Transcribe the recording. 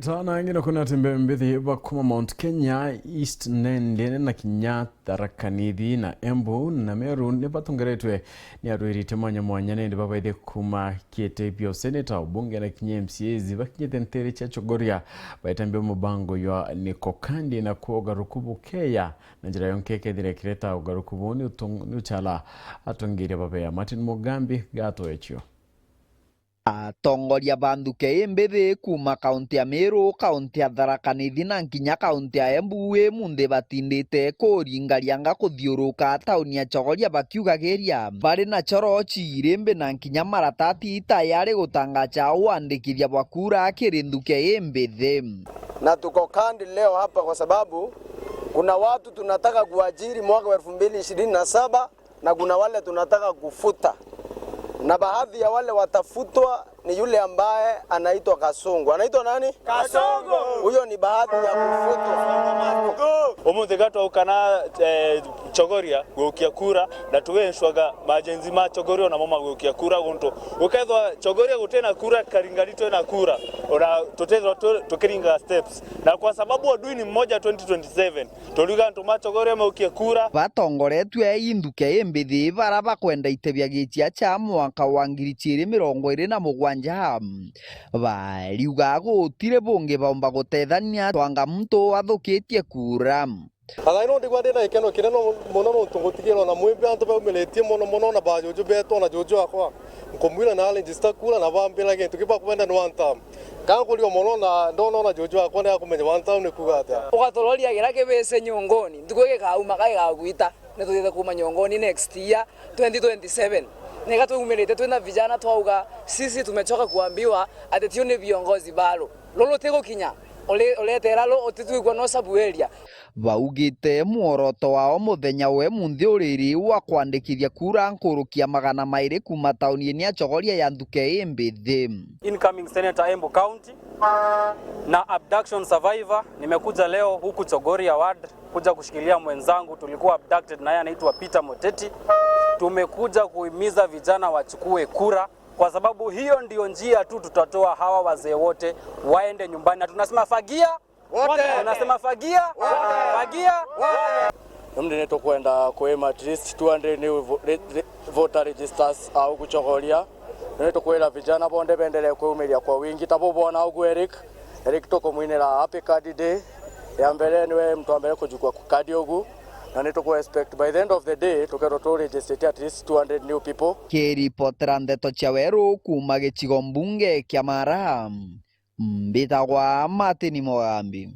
Tana ngina kuna tembe mbithi bakuma Mount Kenya, East Nende na Kinyatha, Rakanithi na Embu na Meru ni batungeretwe ni arwirite mwanya nende babaide kuma kiete pia seneta ubunge na kinye MCAs bakinyete ntere cha Chogoria baitambe mubango ya Nikokandi na kuogarukubu keya na njira yonkeke dire kireta ugarukubu ni uchala atongire babaya Martin Mugambi gato echio. Atongoria banduke embethi kuma kaunti ya Meru, kaunti ya Tharaka Nithi na nginya kaunti ya Embu munde batindite kuringarianga kuthiuruka tauni ya Chogoria bakiugagiria bari na choro chirimbe na nginya maratati tayari gutangacha uandikithia bwa kura kirinduke embethi. Na tuko kandi leo hapa kwa sababu kuna watu tunataka kuajiri mwaka wa 2027 na kuna wale tunataka kufuta. Na baadhi ya wale watafutwa ni yule ambaye anaitwa Kasongo. Anaitwa nani? Kasongo. Huyo ni baadhi ya kufutwa. Omunthi gato ukana Chogoria gukia kura na tuwenshwaga majenzi ma Chogoria na mama gukia kura gunto. Ukethwa Chogoria gutena kura karingarito na kura. Ona tutethwa tukiringa steps. Na kwa sababu adui ni mmoja 2027. Toliga ntuma Chogoria gukia kura. Batongoretwe induke embethi bara bakwenda itebya gitia cha mwaka wa 2027 bariuga gutire bunge baumba gutethania twanga muntu athukitie kura. Againo ndigwa ndina ikeno kineno muno ntungutigiro na mwimbe antu baumiletie muno na bajojo beto na jojo akwa nkomwira na register kura na bambira gintu kiba kwenda no antam kankulio muno na ndono na jojo akwa na kumenya antam ni kugata ugatororia gira kibese nyongoni ndikuge kauma kai gagwita netuthe kuma nyongoni next year 2027 nega tuumirite twina vijana twauga sisi tumechoka kuambiwa ati tio ni viongozi balo lolo tego kinya ole teralo otituigwa no sabueria baugite muoroto wao muthenya we munthi uriri wa kwandikithia kura nkurukia 200 kuma tauni ya Chogoria ya nduke embethi. Incoming Senator Embu County na abduction survivor, nimekuja leo huku Chogoria ward kuja kushikilia mwenzangu tulikuwa abducted na yeye anaitwa Peter Moteti. Tumekuja kuhimiza vijana wachukue kura kwa sababu hiyo ndio njia tu tutatoa hawa wazee wote waende nyumbani, na tunasema fagia wote, tunasema fagia fagia wote. Mimi neto kwenda kuema at least 200 new voter registers au kuchogoria neto kwela vijana bonde bendele kuumilia kwa wingi tabo bona au Eric toko mwinera happy card day ya mbele niwe mtu ambele kujukua kadi ogu na neto ku expect by the end of the day tukero to register at least 200 new people. Kiripotera Ndeto Chaweru kuma gicigo mbunge kia Mara mbitagwa Martin Mugambi.